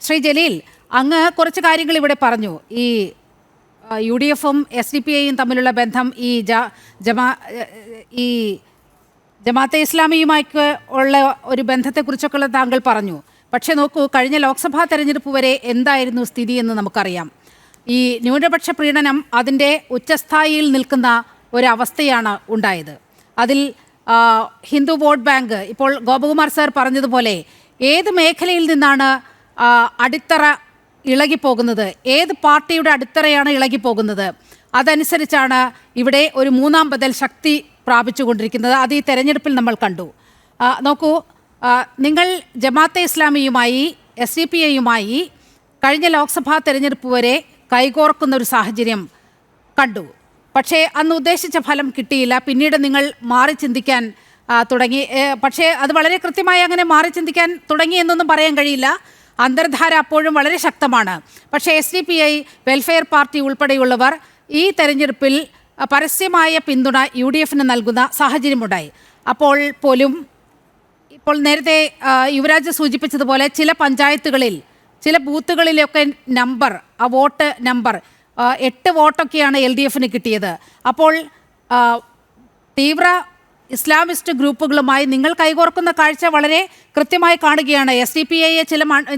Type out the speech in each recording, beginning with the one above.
ശ്രീ ജലീൽ, അങ്ങ് കുറച്ച് കാര്യങ്ങൾ ഇവിടെ പറഞ്ഞു. ഈ UDF-ഉം SDPI-യും തമ്മിലുള്ള ബന്ധം ഈ ജമാഅത്തെ ഇസ്ലാമിയുമായി ഉള്ള ഒരു ബന്ധത്തെക്കുറിച്ചൊക്കെ താങ്കൾ പറഞ്ഞു. പക്ഷേ നോക്കൂ, കഴിഞ്ഞ ലോക്സഭാ തെരഞ്ഞെടുപ്പ് വരെ എന്തായിരുന്നു സ്ഥിതി എന്ന് നമുക്കറിയാം. ഈ ന്യൂനപക്ഷ പ്രീണനം അതിൻ്റെ ഉച്ചസ്ഥായിയിൽ നിൽക്കുന്ന ഒരവസ്ഥയാണ് ഉണ്ടായത്. അതിൽ ഹിന്ദു വോട്ട് ബാങ്ക്, ഇപ്പോൾ ഗോപകുമാർ സാർ പറഞ്ഞതുപോലെ, ഏത് മേഖലയിൽ നിന്നാണ് അടിത്തറ ഇളകിപ്പോകുന്നത്, ഏത് പാർട്ടിയുടെ അടിത്തറയാണ് ഇളകിപ്പോകുന്നത്, അതനുസരിച്ചാണ് ഇവിടെ ഒരു മൂന്നാം ബദൽ ശക്തി പ്രാപിച്ചുകൊണ്ടിരിക്കുന്നത്. അത് ഈ തെരഞ്ഞെടുപ്പിൽ നമ്മൾ കണ്ടു. നോക്കൂ, നിങ്ങൾ ജമാഅത്തെ ഇസ്ലാമിയുമായി SDPI-യുമായി കഴിഞ്ഞ ലോക്സഭാ തെരഞ്ഞെടുപ്പ് വരെ കൈകോർക്കുന്ന ഒരു സാഹചര്യം കണ്ടു. പക്ഷേ അന്ന് ഉദ്ദേശിച്ച ഫലം കിട്ടിയില്ല. പിന്നീട് നിങ്ങൾ മാറി ചിന്തിക്കാൻ തുടങ്ങി. പക്ഷേ അത് വളരെ കൃത്യമായി അങ്ങനെ മാറി ചിന്തിക്കാൻ തുടങ്ങി എന്നൊന്നും പറയാൻ കഴിയില്ല. അന്തർധാര അപ്പോഴും വളരെ ശക്തമാണ്. പക്ഷേ SDPI, വെൽഫെയർ പാർട്ടി ഉൾപ്പെടെയുള്ളവർ ഈ തെരഞ്ഞെടുപ്പിൽ പരസ്യമായ പിന്തുണ UDF-ന് നൽകുന്ന സാഹചര്യമുണ്ടായി. അപ്പോൾ പോലും ഇപ്പോൾ നേരത്തെ യുവരാജ് സൂചിപ്പിച്ചതുപോലെ ചില പഞ്ചായത്തുകളിൽ, ചില ബൂത്തുകളിലൊക്കെ നമ്പർ, ആ വോട്ട് നമ്പർ 8 വോട്ടൊക്കെയാണ് LDF-ന് കിട്ടിയത്. അപ്പോൾ തീവ്ര ഇസ്ലാമിസ്റ്റ് ഗ്രൂപ്പുകളുമായി നിങ്ങൾ കൈകോർക്കുന്ന കാഴ്ച വളരെ കൃത്യമായി കാണുകയാണ്. SDPI-യെ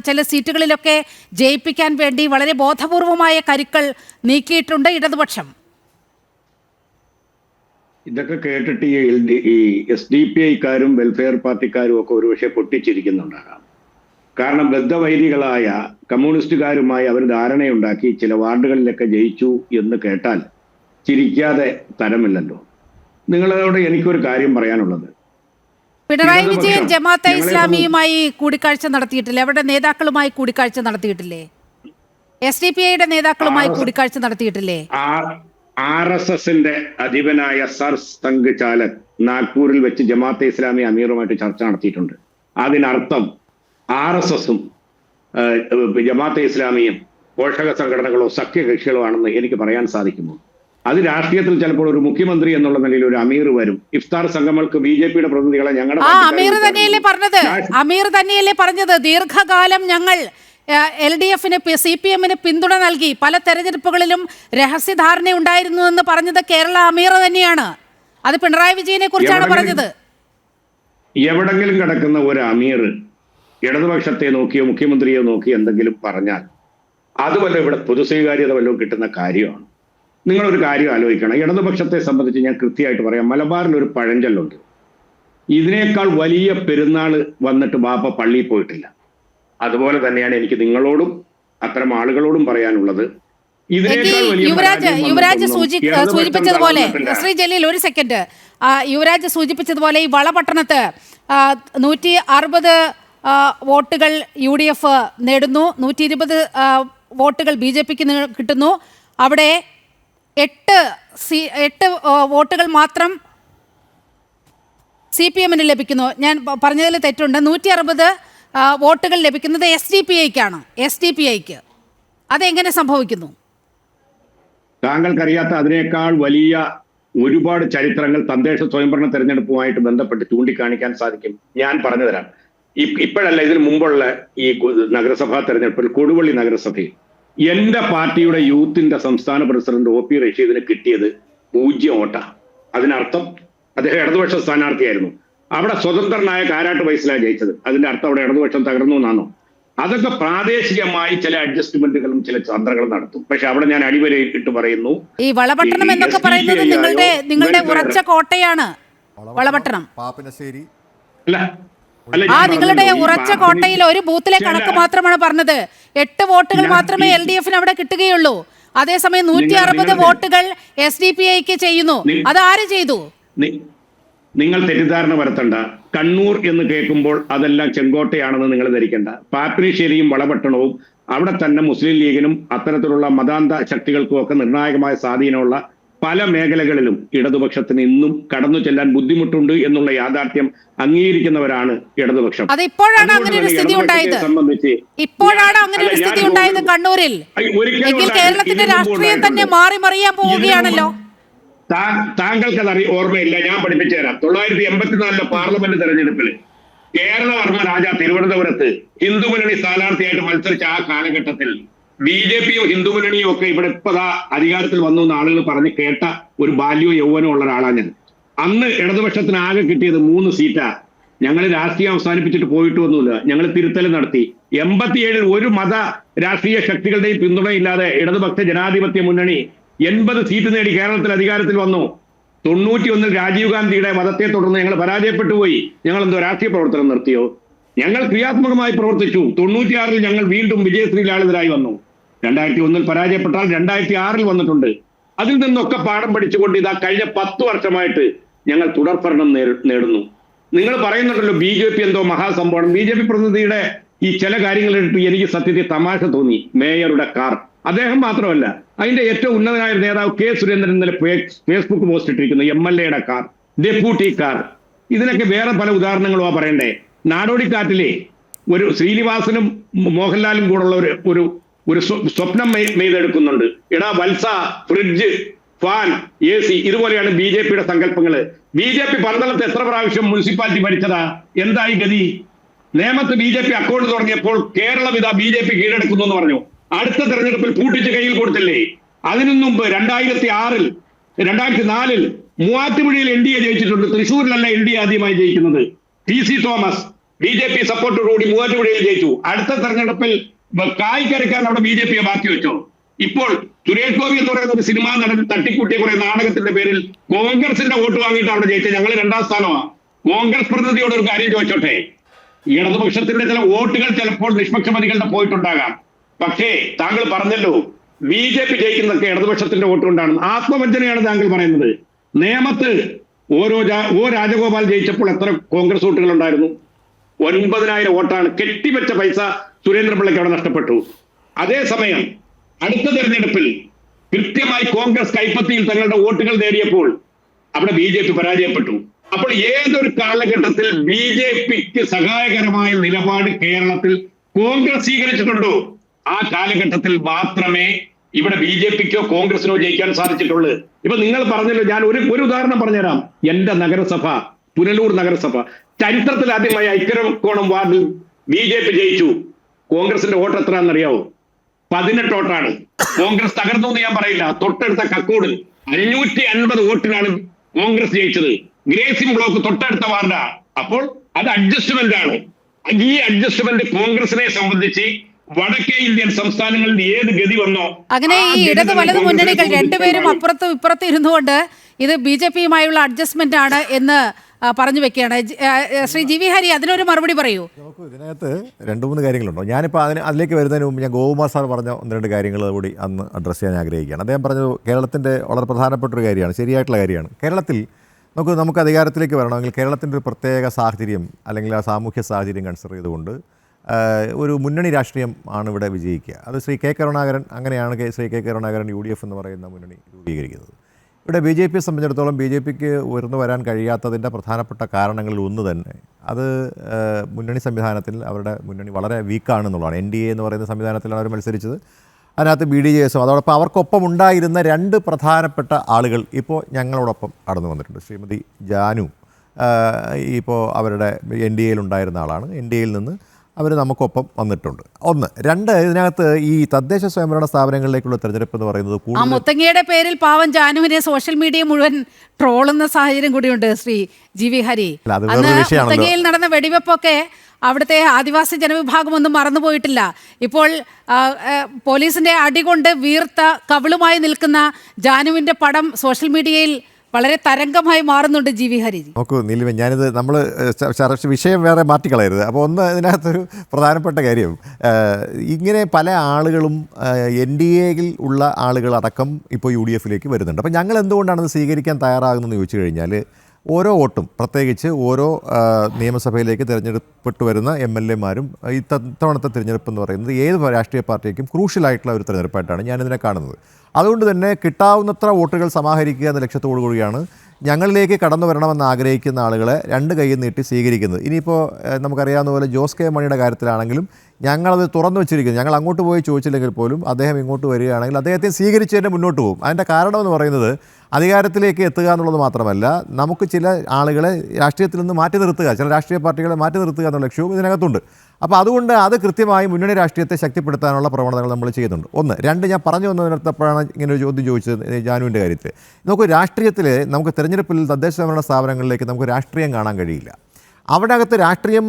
ചില സീറ്റുകളിലൊക്കെ ജയിപ്പിക്കാൻ വേണ്ടി വളരെ ബോധപൂർവമായ കരുക്കൾ നീക്കിയിട്ടുണ്ട് ഇടതുപക്ഷം. ഇതൊക്കെ കേട്ടിട്ട് ഈ SDPI-ക്കാരും വെൽഫെയർ പാർട്ടിക്കാരും ഒക്കെ ഒരുപക്ഷെ പൊട്ടിച്ചിരിക്കുന്നുണ്ടാകാം. കാരണം ബദ്ധവൈരികളായ കമ്മ്യൂണിസ്റ്റുകാരുമായി അവർ ധാരണയുണ്ടാക്കി ചില വാർഡുകളിലൊക്കെ ജയിച്ചു എന്ന് കേട്ടാൽ ചിരിക്കാതെ തരമില്ലല്ലോ. നിങ്ങളോട് എനിക്കൊരു കാര്യം പറയാനുള്ളത്, പിണറായി വിജയൻ ജമാഅത്തെ ഇസ്ലാമിയുമായി കൂടിക്കാഴ്ച നടത്തിയിട്ടില്ലേ? അവരുടെ നേതാക്കളുമായി കൂടിക്കാഴ്ച നടത്തിയിട്ടില്ലേ? SDPI-യുടെ നേതാക്കളുമായി കൂടിക്കാഴ്ച നടത്തിയിട്ടില്ലേ? RSS-ന്റെ അധിപനായ സർ സംഘ് ചാലക് നാഗ്പൂരിൽ വെച്ച് ജമാഅത്തെ ഇസ്ലാമി അമീറുമായിട്ട് ചർച്ച നടത്തിയിട്ടുണ്ട്. അതിനർത്ഥം RSS-ഉം ജമാഅത്തെ ഇസ്ലാമിയും പോഷക സംഘടനകളോ സഖ്യകക്ഷികളോ ആണെന്ന് എനിക്ക് പറയാൻ സാധിക്കുമോ? അത് രാഷ്ട്രീയത്തിൽ ചിലപ്പോൾ ഒരു മുഖ്യമന്ത്രി എന്നുള്ള നിലയിൽ ഒരു അമീർ വരും. ഇഫ്താർ സംഗമങ്ങൾക്ക് BJP-യുടെ പ്രതിനിധികളെ അമീർ തന്നെയല്ലേ പറഞ്ഞത് ദീർഘകാലം ഞങ്ങൾ LDF-ന് CPM-ന് പിന്തുണ നൽകി, പല തെരഞ്ഞെടുപ്പുകളിലും രഹസ്യധാരണ ഉണ്ടായിരുന്നു എന്ന് പറഞ്ഞത് കേരള അമീർ തന്നെയാണ്. അത് പിണറായി വിജയനെ കുറിച്ചാണ് പറഞ്ഞത്. എവിടെങ്കിലും കിടക്കുന്ന ഒരു അമീർ ഇടതുപക്ഷത്തെ നോക്കിയോ മുഖ്യമന്ത്രിയോ നോക്കി എന്തെങ്കിലും പറഞ്ഞാൽ അത് വല്ല ഇവിടെ പൊതുസ്വീകാര്യത വല്ലതും കിട്ടുന്ന കാര്യമാണ്. നിങ്ങളൊരു കാര്യം ആലോചിക്കണം. ഇടതുപക്ഷത്തെ സംബന്ധിച്ച് ഞാൻ കൃത്യമായിട്ട് പറയാം. മലബാറിൽ ഒരു പഴഞ്ചൊല്ലുണ്ട്, ഇതിനേക്കാൾ വലിയ പെരുന്നാൾ വന്നിട്ട് ബാപ്പ പള്ളിയിൽ പോയിട്ടില്ല. അതുപോലെ തന്നെയാണ് എനിക്ക് നിങ്ങളോടും അത്തരം ആളുകളോടും പറയാനുള്ളത്. യുവരാജ് സൂചിപ്പിച്ചതുപോലെ, ശ്രീ ജലീൽ ഒരു സെക്കൻഡ്, യുവരാജ് സൂചിപ്പിച്ചതുപോലെ ഈ വളപട്ടണത്ത് 160 വോട്ടുകൾ UDF നേടുന്നു, 120 വോട്ടുകൾ BJP-ക്ക് കിട്ടുന്നു. അവിടെ 8 വോട്ടുകൾ മാത്രം CPM-ന് ലഭിക്കുന്നു. ഞാൻ പറഞ്ഞതിൽ തെറ്റുണ്ട്. 160 വോട്ടുകൾ ലഭിക്കുന്നത് SDPI-ക്കാണ്. SDPI-ക്ക് അതെങ്ങനെ സംഭവിക്കുന്നു? താങ്കൾക്കറിയാത്ത അതിനേക്കാൾ വലിയ ഒരുപാട് ചരിത്രങ്ങൾ തദ്ദേശ സ്വയംഭരണ തെരഞ്ഞെടുപ്പുമായിട്ട് ബന്ധപ്പെട്ട് ചൂണ്ടിക്കാണിക്കാൻ സാധിക്കും. ഞാൻ പറഞ്ഞു തരാം. ഇപ്പോഴല്ല, ഇതിനു മുമ്പുള്ള ഈ നഗരസഭാ തെരഞ്ഞെടുപ്പിൽ കൊടുവള്ളി നഗരസഭയിൽ എന്റെ പാർട്ടിയുടെ യൂത്തിന്റെ സംസ്ഥാന പ്രസിഡന്റ് OP റഷീദിന് കിട്ടിയത് 0 വോട്ടാണ്. അതിനർത്ഥം അദ്ദേഹം ഇടതുപക്ഷ സ്ഥാനാർത്ഥിയായിരുന്നു. അവിടെ സ്വതന്ത്രനായ കാരാട്ട് വയസ്സിലാണ് ജയിച്ചത്. അതിന്റെ അർത്ഥം അവിടെ ഇടതുപക്ഷം തകർന്നു എന്നാണോ? അതൊക്കെ പ്രാദേശികമായി ചില അഡ്ജസ്റ്റ്മെന്റുകളും ചില തന്ത്രങ്ങളും നടത്തും. പക്ഷെ അവിടെ ഞാൻ അടിവരയിട്ട് പറയുന്നു, ഈ വളപട്ടണം എന്നൊക്കെ പറയുന്നത് നിങ്ങളുടെ ഉറച്ച കോട്ടയാണ്. വളപട്ടണം നിങ്ങളുടെ ഉറച്ച കോട്ടയിൽ ഒരു ബൂത്തിലെ കണക്ക് മാത്രമാണ് പറഞ്ഞത്. 8 വോട്ടുകൾ മാത്രമേ LDF-ന് അവിടെ കിട്ടുകയുള്ളൂ. അതേസമയം 160 വോട്ടുകൾ SDPI-ക്ക് ചെയ്യുന്നു. അത് ആര് ചെയ്തു? നിങ്ങൾ തെറ്റിദ്ധാരണ വരുത്തണ്ട. കണ്ണൂർ എന്ന് കേൾക്കുമ്പോൾ അതെല്ലാം ചെങ്കോട്ടയാണെന്ന് നിങ്ങൾ ധരിക്കേണ്ട. പാപ്പിനിശ്ശേരിയും വളപട്ടണവും അവിടെ തന്നെ മുസ്ലിം ലീഗിനും അത്തരത്തിലുള്ള മതാന്ത ശക്തികൾക്കും ഒക്കെ നിർണായകമായ സ്വാധീനമുള്ള പല മേഖലകളിലും ഇടതുപക്ഷത്തിന് ഇന്നും കടന്നു ചെല്ലാൻ ബുദ്ധിമുട്ടുണ്ട് എന്നുള്ള യാഥാർത്ഥ്യം അംഗീകരിക്കുന്നവരാണ് ഇടതുപക്ഷം. ഇപ്പോഴാണ് അങ്ങനെ ഒരു സ്ഥിതി ഉണ്ടായത് കണ്ണൂരിൽ. കേരളത്തിന്റെ രാഷ്ട്രീയം തന്നെ മാറി മറിയാൻ പോവുകയാണല്ലോ. താങ്കൾക്കത് ഓർമ്മയില്ല, ഞാൻ പഠിപ്പിച്ചു തരാം. 1984 പാർലമെന്റ് തെരഞ്ഞെടുപ്പിൽ കേരളവർമ്മ രാജ തിരുവനന്തപുരത്ത് ഹിന്ദുമുന്നണി സ്ഥാനാർത്ഥിയായിട്ട് മത്സരിച്ച ആ കാലഘട്ടത്തിൽ BJPയും ഹിന്ദുമുന്നണിയും ഒക്കെ ഇവിടെ ഇപ്പതാ അധികാരത്തിൽ വന്നു എന്ന് ആളുകൾ പറഞ്ഞ് കേട്ട ഒരു ബാല്യവും യൗവനവും ഉള്ള ഒരാളാണ് ഞാൻ. അന്ന് ഇടതുപക്ഷത്തിന് ആകെ കിട്ടിയത് 3 സീറ്റാ. ഞങ്ങൾ രാഷ്ട്രീയം അവസാനിപ്പിച്ചിട്ട് പോയിട്ടൊന്നുമില്ല. ഞങ്ങൾ തിരുത്തൽ നടത്തി. 87-ൽ ഒരു മത രാഷ്ട്രീയ ശക്തികളുടെയും പിന്തുണയില്ലാതെ ഇടതുപക്ഷ ജനാധിപത്യ മുന്നണി 80 സീറ്റ് നേടി കേരളത്തിൽ അധികാരത്തിൽ വന്നു. 91-ൽ രാജീവ് ഗാന്ധിയുടെ വധത്തെ തുടർന്ന് ഞങ്ങൾ പരാജയപ്പെട്ടു പോയി. ഞങ്ങൾ എന്തോ രാഷ്ട്രീയ പ്രവർത്തനം നിർത്തിയോ? ഞങ്ങൾ ക്രിയാത്മകമായി പ്രവർത്തിച്ചു. 96-ൽ ഞങ്ങൾ വീണ്ടും വിജയശ്രീലാളിതരായി വന്നു. 2001-ൽ പരാജയപ്പെട്ടാൽ 2006-ൽ വന്നിട്ടുണ്ട്. അതിൽ നിന്നൊക്കെ പാഠം പഠിച്ചുകൊണ്ട് ഇതാ കഴിഞ്ഞ 10 വർഷമായിട്ട് ഞങ്ങൾ തുടർഭരണം നേടുന്നു. നിങ്ങൾ പറയുന്നുണ്ടല്ലോ BJP എന്തോ മഹാസംഭവം. BJP പ്രതിനിധിയുടെ ഈ ചില കാര്യങ്ങളിട്ട് എനിക്ക് സത്യത്തിൽ തമാശ തോന്നി. മേയറുടെ കാർ, അദ്ദേഹം മാത്രമല്ല, അതിന്റെ ഏറ്റവും ഉന്നതനായ നേതാവ് K. സുരേന്ദ്രൻ ഇന്നലെ ഫേസ്ബുക്ക് പോസ്റ്റ് ഇട്ടിരിക്കുന്നു. MLA-യുടെ കാർ, ഡെപ്യൂട്ടി കാർ, ഇതിനൊക്കെ വേറെ പല ഉദാഹരണങ്ങളുമാ പറയണ്ടേ. നാടോടിക്കാറ്റിലെ ഒരു ശ്രീനിവാസനും മോഹൻലാലും കൂടുള്ള ഒരു സ്വപ്നം മെയ്തെടുക്കുന്നുണ്ട്. എടാ വത്സ, ഫ്രിഡ്ജ്, ഫാൻ, AC, ഇതുപോലെയാണ് BJPയുടെ സങ്കല്പങ്ങള്. BJP പന്തളത്ത് എത്ര പ്രാവശ്യം മുനിസിപ്പാലിറ്റി ഭരിച്ചതാ? എന്തായി ഗതി? നേമത്ത് BJP അക്കൗണ്ട് തുടങ്ങിയപ്പോൾ കേരളം ഇതാ BJP കീഴടക്കുന്നു എന്ന് പറഞ്ഞു. അടുത്ത തെരഞ്ഞെടുപ്പിൽ പൂട്ടിച്ച് കയ്യിൽ കൊടുത്തില്ലേ? അതിനു മുമ്പ് 2006-ൽ 2004-ൽ മൂവാറ്റുപുഴയിൽ NDA ജയിച്ചിട്ടുണ്ട്. തൃശ്ശൂരിലല്ല NDA ആദ്യമായി ജയിക്കുന്നത്. TC തോമസ് BJP സപ്പോർട്ടോടുകൂടി മൂവാറ്റുപുഴയിൽ ജയിച്ചു. അടുത്ത തെരഞ്ഞെടുപ്പിൽ കായ്ക്കരക്കാൻ അവിടെ BJPയെ ബാക്കി വെച്ചോ? ഇപ്പോൾ സുരേഷ് ഗോപി എന്ന് പറയുന്ന ഒരു സിനിമാ നടൻ തട്ടിക്കൂട്ടിയ കുറെ നാടകത്തിന്റെ പേരിൽ കോൺഗ്രസിന്റെ വോട്ട് വാങ്ങിയിട്ട് അവിടെ ജയിച്ചത്. ഞങ്ങൾ 2ാം സ്ഥാനമാണ്. കോൺഗ്രസ് പ്രതിനിധിയോട് ഒരു കാര്യം ചോദിച്ചോട്ടെ. ഇടതുപക്ഷത്തിന്റെ ചില വോട്ടുകൾ ചിലപ്പോൾ നിഷ്പക്ഷമതികളുടെ പോയിട്ടുണ്ടാകാം. പക്ഷേ താങ്കൾ പറഞ്ഞല്ലോ BJP ജയിക്കുന്നതൊക്കെ ഇടതുപക്ഷത്തിന്റെ വോട്ട് കൊണ്ടാണ്. ആത്മവഞ്ചനയാണ് താങ്കൾ പറയുന്നത്. നേമത്ത് O രാജഗോപാൽ ജയിച്ചപ്പോൾ എത്ര കോൺഗ്രസ് വോട്ടുകൾ ഉണ്ടായിരുന്നു? 9,000 വോട്ടാണ്. കെട്ടിവെച്ച പൈസ സുരേന്ദ്രപിള്ളയ്ക്ക് അവിടെ നഷ്ടപ്പെട്ടു. അതേസമയം അടുത്ത തെരഞ്ഞെടുപ്പിൽ കൃത്യമായി കോൺഗ്രസ് കൈപ്പത്തിയിൽ തങ്ങളുടെ വോട്ടുകൾ നേടിയപ്പോൾ അവിടെ BJP പരാജയപ്പെട്ടു. അപ്പോൾ ഏതൊരു കാലഘട്ടത്തിൽ BJPക്ക് സഹായകരമായ നിലപാട് കേരളത്തിൽ കോൺഗ്രസ് സ്വീകരിച്ചിട്ടുണ്ടോ ആ കാലഘട്ടത്തിൽ മാത്രമേ ഇവിടെ BJPക്കോ കോൺഗ്രസിനോ ജയിക്കാൻ സാധിച്ചിട്ടുള്ളൂ. ഇപ്പൊ നിങ്ങൾ പറഞ്ഞല്ലോ, ഞാൻ ഒരു ഉദാഹരണം പറഞ്ഞുതരാം. എന്റെ നഗരസഭ, പുനലൂർ നഗരസഭ, ചരിത്രത്തിൽ ആദ്യമായി ഐക്യരക്കോണം വാർഡിൽ BJP ജയിച്ചു. കോൺഗ്രസിന്റെ വോട്ട് എത്രയാണെന്നറിയാവോ? 18 വോട്ടാണ്. കോൺഗ്രസ് തകർന്നു എന്ന് ഞാൻ പറയില്ല. തൊട്ടടുത്ത കക്കോട് 550 വോട്ടിനാണ് കോൺഗ്രസ് ജയിച്ചത്. ഗ്രേസിംഗ് ബ്ലോക്ക് തൊട്ടടുത്ത വാർഡാ. അപ്പോൾ അത് അഡ്ജസ്റ്റ്മെന്റ് ആണ്. ഈ അഡ്ജസ്റ്റ്മെന്റ് കോൺഗ്രസിനെ സംബന്ധിച്ച് വടക്കേ ഇന്ത്യൻ സംസ്ഥാനങ്ങളിൽ ഏത് ഗതി വന്നോ അങ്ങനെ ഈ ഇടത് വലത് മുന്നണികൾ രണ്ടുപേരും അപ്പുറത്തും ഇപ്പുറത്തും ഇരുന്നുകൊണ്ട് ഇത് BJPയുമായുള്ള അഡ്ജസ്റ്റ്മെന്റ് ആണ് എന്ന് പറഞ്ഞു വെക്കുകയാണ്. ശ്രീ GV ഹരി, അതിനൊരു മറുപടി പറയൂ. നമുക്ക് ഇതിനകത്ത് 2-3 കാര്യങ്ങളുണ്ടോ. ഞാനിപ്പോൾ അതിലേക്ക് വരുന്നതിന് മുമ്പ് ഞാൻ ഗോകുമാർ സാർ പറഞ്ഞ 1-2 കാര്യങ്ങൾ കൂടി അന്ന് അഡ്രസ്സ് ചെയ്യാൻ ആഗ്രഹിക്കുകയാണ്. അദ്ദേഹം പറഞ്ഞത് കേരളത്തിൻ്റെ വളരെ പ്രധാനപ്പെട്ട ഒരു കാര്യമാണ്, ശരിയായിട്ടുള്ള കാര്യമാണ്. കേരളത്തിൽ നമുക്ക് അധികാരത്തിലേക്ക് വരണമെങ്കിൽ കേരളത്തിൻ്റെ ഒരു പ്രത്യേക സാഹചര്യം അല്ലെങ്കിൽ ആ സാമൂഹ്യ സാഹചര്യം കൺസിഡർ ചെയ്തുകൊണ്ട് ഒരു മുന്നണി രാഷ്ട്രീയം ആണ് ഇവിടെ വിജയിക്കുക. അത് ശ്രീ K. കരുണാകരൻ, അങ്ങനെയാണ് ശ്രീ K. കരുണാകരൻ UDF എന്ന് പറയുന്ന മുന്നണി രൂപീകരിക്കുന്നത്. ഇവിടെ BJPയെ സംബന്ധിച്ചിടത്തോളം BJPക്ക് ഉയർന്നു വരാൻ കഴിയാത്തതിൻ്റെ പ്രധാനപ്പെട്ട കാരണങ്ങളിൽ ഒന്ന് തന്നെ അത് മുന്നണി സംവിധാനത്തിൽ അവരുടെ മുന്നണി വളരെ വീക്കാണെന്നുള്ളതാണ്. NDA എന്ന് പറയുന്ന സംവിധാനത്തിലാണ് അവർ മത്സരിച്ചത്. അതിനകത്ത് BDJS അതോടൊപ്പം അവർക്കൊപ്പം ഉണ്ടായിരുന്ന 2 പ്രധാനപ്പെട്ട ആളുകൾ ഇപ്പോൾ ഞങ്ങളോടൊപ്പം കടന്നു വന്നിട്ടുണ്ട്. ശ്രീമതി ജാനു ഇപ്പോൾ അവരുടെ NDAയിൽ ഉണ്ടായിരുന്ന ആളാണ്. NDAയിൽ നിന്ന് അവർ നമുക്കൊപ്പം വന്നിട്ടുണ്ട്. 1. 2, ഇതിനകത്ത് ഈ തദ്ദേശ സ്വയംഭരണ സ്ഥാപനങ്ങളിലേക്കുള്ള തെരഞ്ഞെടുപ്പ് എന്ന് പറയുന്നത് ആ മുത്തങ്ങയുടെ പേരിൽ പാവം ജാനുവിനെ സോഷ്യൽ മീഡിയ മുഴുവൻ ട്രോളുന്ന സാഹചര്യം കൂടിയുണ്ട്. ശ്രീ GV ഹരി, അന്ന് മുത്തങ്ങയിൽ നടന്ന വെടിവെപ്പൊക്കെ അവിടുത്തെ ആദിവാസി ജനവിഭാഗമൊന്നും മറന്നുപോയിട്ടില്ല. ഇപ്പോൾ പോലീസിന്റെ അടികൊണ്ട് വീർത്ത കവിളുമായി നിൽക്കുന്ന ജാനുവിന്റെ പടം സോഷ്യൽ മീഡിയയിൽ വളരെ തരംഗമായി മാറുന്നുണ്ട്. GV ഹരി, നോക്കൂ നീലിമ, ഞാനിത് നമ്മൾ വിഷയം വേറെ മാറ്റിക്കളയരുത്. അപ്പോൾ ഒന്ന്, ഇതിനകത്തൊരു പ്രധാനപ്പെട്ട കാര്യം, ഇങ്ങനെ പല ആളുകളും NDAയിൽ ഉള്ള ആളുകളടക്കം ഇപ്പോൾ UDFിലേക്ക് വരുന്നുണ്ട്. അപ്പോൾ ഞങ്ങൾ എന്തുകൊണ്ടാണ് ഇത് സ്വീകരിക്കാൻ തയ്യാറാകുന്നതെന്ന് ചോദിച്ചു കഴിഞ്ഞാൽ, ഓരോ വോട്ടും, പ്രത്യേകിച്ച് ഓരോ നിയമസഭയിലേക്ക് തിരഞ്ഞെടുപ്പെട്ട് വരുന്ന MLAമാരും ഈ തവണത്തെ തിരഞ്ഞെടുപ്പ് എന്ന് പറയുന്നത് ഏത് രാഷ്ട്രീയ പാർട്ടിക്കും ക്രൂഷ്യലായിട്ടുള്ള ഒരു തിരഞ്ഞെടുപ്പായിട്ടാണ് ഞാനിതിനെ കാണുന്നത്. അതുകൊണ്ട് തന്നെ കിട്ടാവുന്നത്ര വോട്ടുകൾ സമാഹരിക്കുക എന്ന ലക്ഷ്യത്തോടു കൂടിയാണ് ഞങ്ങളിലേക്ക് കടന്നു വരണമെന്ന് ആഗ്രഹിക്കുന്ന ആളുകളെ 2 കൈയും നീട്ടി സ്വീകരിക്കുന്നത്. ഇനിയിപ്പോൾ നമുക്കറിയാവുന്ന പോലെ ജോസ് കെ മണിയുടെ കാര്യത്തിലാണെങ്കിലും ഞങ്ങളത് തുറന്നു വെച്ചിരിക്കുന്നു. ഞങ്ങൾ അങ്ങോട്ട് പോയി ചോദിച്ചില്ലെങ്കിൽ പോലും അദ്ദേഹം ഇങ്ങോട്ട് വരികയാണെങ്കിൽ അദ്ദേഹത്തെ സ്വീകരിച്ച് തന്നെ മുന്നോട്ട് പോകും. അതിൻ്റെ കാരണം എന്ന് പറയുന്നത് അധികാരത്തിലേക്ക് എത്തുക എന്നുള്ളത് മാത്രമല്ല, നമുക്ക് ചില ആളുകളെ രാഷ്ട്രീയത്തിൽ നിന്ന് മാറ്റി നിർത്തുക, ചില രാഷ്ട്രീയ പാർട്ടികളെ മാറ്റി നിർത്തുക എന്നുള്ള ലക്ഷ്യവും ഇതിനകത്തുണ്ട്. അപ്പോൾ അതുകൊണ്ട് അത് കൃത്യമായി മുന്നണി രാഷ്ട്രീയത്തെ ശക്തിപ്പെടുത്താനുള്ള പ്രവണതകൾ നമ്മൾ ചെയ്യുന്നുണ്ട്. ഒന്ന്. രണ്ട്, ഞാൻ പറഞ്ഞു വന്നതിനടുത്തപ്പോഴാണ് ഇങ്ങനെ ഒരു ചോദ്യം ചോദിച്ചത് ജാനുവിൻ്റെ കാര്യത്തിൽ. നമുക്ക് രാഷ്ട്രീയത്തിൽ നമുക്ക് തെരഞ്ഞെടുപ്പിൽ തദ്ദേശ ഭരണ സ്ഥാപനങ്ങളിലേക്ക് നമുക്ക് രാഷ്ട്രീയം കാണാൻ കഴിയില്ല. അവിടെ അകത്ത് രാഷ്ട്രീയം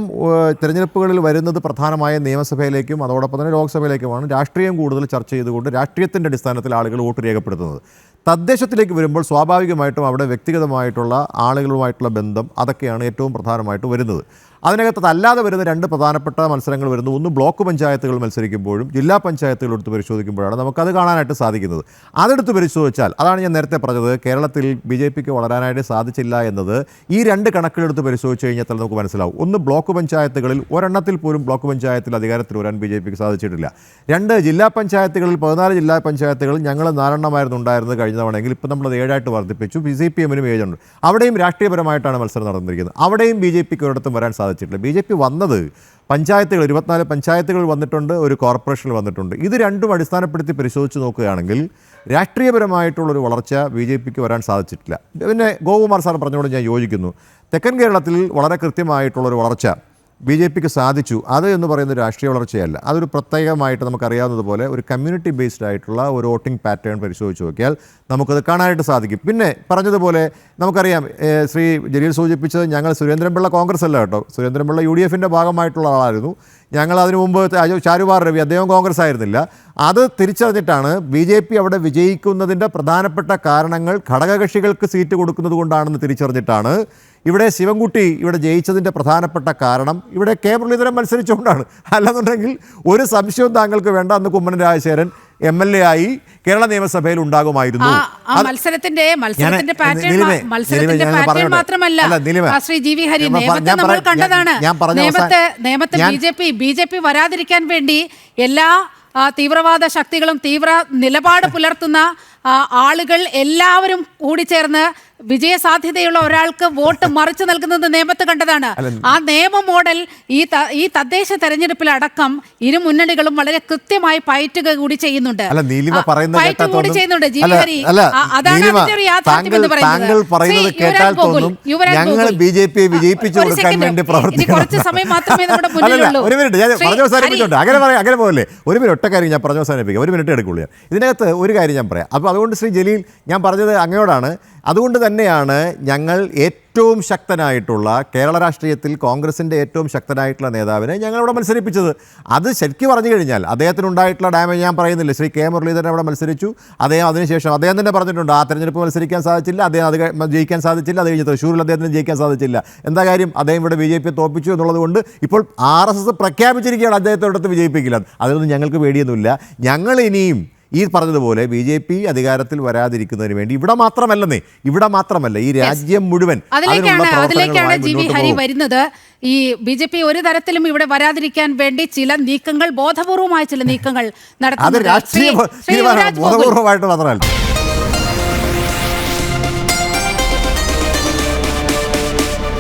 തിരഞ്ഞെടുപ്പുകളിൽ വരുന്നത് പ്രധാനമായും നിയമസഭയിലേക്കും അതോടൊപ്പം തന്നെ ലോക്സഭയിലേക്കുമാണ് രാഷ്ട്രീയം കൂടുതൽ ചർച്ച ചെയ്തുകൊണ്ട് രാഷ്ട്രീയത്തിൻ്റെ അടിസ്ഥാനത്തിൽ ആളുകൾ വോട്ട് രേഖപ്പെടുത്തുന്നത്. തദ്ദേശത്തിലേക്ക് വരുമ്പോൾ സ്വാഭാവികമായിട്ടും അവിടെ വ്യക്തിഗതമായിട്ടുള്ള ആളുകളുമായിട്ടുള്ള ബന്ധം അതൊക്കെയാണ് ഏറ്റവും പ്രധാനമായിട്ട് വരുന്നത്. അതിനകത്ത് അല്ലാതെ വരുന്ന രണ്ട് പ്രധാനപ്പെട്ട മത്സരങ്ങൾ വരുന്നു. ഒന്ന് ബ്ലോക്ക് പഞ്ചായത്തുകൾ മത്സരിക്കുമ്പോഴും ജില്ലാ പഞ്ചായത്തുകൾ എടുത്ത് പരിശോധിക്കുമ്പോഴാണ് നമുക്കത് കാണാനായിട്ട് സാധിക്കുന്നത്. അതെടുത്ത് പരിശോധിച്ചാൽ അതാണ് ഞാൻ നേരത്തെ പറഞ്ഞത്, കേരളത്തിൽ BJPക്ക് വളരാനായിട്ട് സാധിച്ചില്ല എന്നത് ഈ രണ്ട് കണക്കിലെടുത്ത് പരിശോധിച്ച് കഴിഞ്ഞാൽ നമുക്ക് മനസ്സിലാവും. ഒന്ന്, ബ്ലോക്ക് പഞ്ചായത്തുകളിൽ ഒരെണ്ണത്തിൽ പോലും ബ്ലോക്ക് പഞ്ചായത്തിൽ അധികാരത്തിൽ വരാൻ BJPക്ക് സാധിച്ചിട്ടില്ല. രണ്ട്, ജില്ലാ പഞ്ചായത്തുകളിൽ 14 ജില്ലാ പഞ്ചായത്തുകളിൽ ഞങ്ങൾ 4 എണ്ണമായിരുന്നു ഉണ്ടായിരുന്നത് കഴിഞ്ഞ തവണയെങ്കിൽ ഇപ്പോൾ നമ്മളത് 7 ആയിട്ട് വർദ്ധിപ്പിച്ചു. CPM-നും 7 ഉണ്ട്. അവിടെയും രാഷ്ട്രീയപരമായിട്ടാണ് മത്സരം നടന്നിരിക്കുന്നത്. അവിടെയും BJPക്ക് ഒരിടത്തും വരാൻ സാധിച്ചിട്ടില്ല. BJP വന്നത് പഞ്ചായത്തുകൾ 24 പഞ്ചായത്തുകൾ വന്നിട്ടുണ്ട്, ഒരു കോർപ്പറേഷനിൽ വന്നിട്ടുണ്ട്. ഇത് രണ്ടും അടിസ്ഥാനപ്പെടുത്തി പരിശോധിച്ച് നോക്കുകയാണെങ്കിൽ രാഷ്ട്രീയപരമായിട്ടുള്ളൊരു വളർച്ച BJPക്ക് വരാൻ സാധിച്ചിട്ടില്ല. പിന്നെ ഗോകുമാർ സാർ പറഞ്ഞുകൊണ്ട് ഞാൻ യോജിക്കുന്നു. തെക്കൻ കേരളത്തിൽ വളരെ കൃത്യമായിട്ടുള്ളൊരു വളർച്ച BJPക്ക് സാധിച്ചു. അത് എന്ന് പറയുന്നത് രാഷ്ട്രീയ വളർച്ചയല്ല, അതൊരു പ്രത്യേകമായിട്ട് നമുക്കറിയാവുന്നതുപോലെ ഒരു കമ്മ്യൂണിറ്റി ബേസ്ഡ് ആയിട്ടുള്ള ഒരു വോട്ടിംഗ് പാറ്റേൺ പരിശോധിച്ച് നോക്കിയാൽ നമുക്കത് കാണാനായിട്ട് സാധിക്കും. പിന്നെ പറഞ്ഞതുപോലെ നമുക്കറിയാം, ശ്രീ ജലീൽ സൂചിപ്പിച്ചത്, ഞങ്ങൾ സുരേന്ദ്രൻപിള്ള കോൺഗ്രസ് അല്ല കേട്ടോ, സുരേന്ദ്രൻപിള്ള UDFൻ്റെ ഭാഗമായിട്ടുള്ള ആളായിരുന്നു. ഞങ്ങൾ അതിനു മുമ്പ് ചാരുവാർ രവി, അദ്ദേഹം കോൺഗ്രസ് ആയിരുന്നില്ല. അത് തിരിച്ചറിഞ്ഞിട്ടാണ് BJP അവിടെ വിജയിക്കുന്നതിൻ്റെ പ്രധാനപ്പെട്ട കാരണങ്ങൾ ഘടകകക്ഷികൾക്ക് സീറ്റ് കൊടുക്കുന്നത് കൊണ്ടാണെന്ന് തിരിച്ചറിഞ്ഞിട്ടാണ് ഇവിടെ ശിവൻകുട്ടി ഇവിടെ ജയിച്ചതിൻ്റെ പ്രധാനപ്പെട്ട കാരണം ഇവിടെ കെ മുരളീധരൻ മത്സരിച്ചുകൊണ്ടാണ്. അല്ലെന്നുണ്ടെങ്കിൽ ഒരു സംശയവും താങ്കൾക്ക് വേണ്ട, അന്ന് കുമ്മനം രാജശേഖരൻ MLA ആയി കേരള നിയമസഭയിൽ ഉണ്ടാകുമായിരുന്നു. മത്സരത്തിന്റെ പാറ്റേൺ മാത്രമല്ല ശ്രീ GV ഹരി, നേമത്തെ നമ്മൾ കണ്ടതാണ്. നേമത്തെ BJP വരാതിരിക്കാൻ വേണ്ടി എല്ലാ തീവ്രവാദ ശക്തികളും തീവ്ര നിലപാട് പുലർത്തുന്ന ആളുകൾ എല്ലാവരും കൂടിച്ചേർന്ന് വിജയസാധ്യതയുള്ള ഒരാൾക്ക് വോട്ട് മറിച്ചു നൽകുന്നത് നേമത്ത് കണ്ടതാണ്. ആ നിയമ മോഡൽ ഈ തദ്ദേശ തെരഞ്ഞെടുപ്പിലടക്കം ഇരു മുന്നണികളും വളരെ കൃത്യമായി പയറ്റുക കൂടി ചെയ്യുന്നുണ്ട്. GV ഹരി, അതാണ് അതിന്റെ ഒരു യാഥാർത്ഥ്യം എന്ന് പറയുന്നത്. കുറച്ച് സമയം മാത്രമേ നമ്മുടെ മുന്നിലുള്ളൂ. ഒരു മിനിറ്റ് ഒറ്റ കാര്യം ഞാൻ പറഞ്ഞു അവസാനിപ്പിക്കാം, 1 മിനിറ്റ് എടുക്കുള്ളൂ. ഇതിനകത്ത് ഒരു കാര്യം ഞാൻ പറയാം. അപ്പോൾ അതുകൊണ്ട് ശ്രീ ജലീൽ, ഞാൻ പറഞ്ഞത് അങ്ങയോടാണ്. അതുകൊണ്ട് തന്നെയാണ് ഞങ്ങൾ ഏറ്റവും ശക്തനായിട്ടുള്ള കേരള രാഷ്ട്രീയത്തിൽ കോൺഗ്രസിൻ്റെ ഏറ്റവും ശക്തനായിട്ടുള്ള നേതാവിനെ ഞങ്ങളിവിടെ മത്സരിപ്പിച്ചത്. അത് ശരിക്കും പറഞ്ഞു കഴിഞ്ഞാൽ അദ്ദേഹത്തിനുണ്ടായിട്ടുള്ള ഡാമേജ് ഞാൻ പറയുന്നില്ല. ശ്രീ കെ മുരളീധരൻ അവിടെ മത്സരിച്ചു. അതിനുശേഷം അദ്ദേഹം തന്നെ പറഞ്ഞിട്ടുണ്ട്, ആ തെരഞ്ഞെടുപ്പ് മത്സരിക്കാൻ സാധിച്ചില്ല, അദ്ദേഹം അത് ജയിക്കാൻ സാധിച്ചില്ല. അത് കഴിഞ്ഞ് തൃശ്ശൂരിൽ അദ്ദേഹത്തിന് ജയിക്കാൻ സാധിച്ചില്ല. എന്താ കാര്യം? അദ്ദേഹം ഇവിടെ BJP തോൽപ്പിച്ചു എന്നുള്ളത് കൊണ്ട് ഇപ്പോൾ RSS പ്രഖ്യാപിച്ചിരിക്കുകയാണ് അദ്ദേഹത്തെ ഇവിടുത്തെ വിജയിപ്പിക്കില്ല. അതിലൊന്നും ഞങ്ങൾക്ക് പേടിയൊന്നുമില്ല. ഞങ്ങൾ ഇനിയും ഈ പറഞ്ഞതുപോലെ BJP അധികാരത്തിൽ വരാതിരിക്കുന്നതിന് വേണ്ടി ഇവിടെ മാത്രമല്ല ഈ രാജ്യം മുഴുവൻ അതിലേക്കാണ് GV ഹരി വരുന്നത്. ഈ BJP ഒരു തരത്തിലും ഇവിടെ വരാതിരിക്കാൻ വേണ്ടി ചില നീക്കങ്ങൾ, ബോധപൂർവമായ ചില നീക്കങ്ങൾ നടത്തുന്നത്.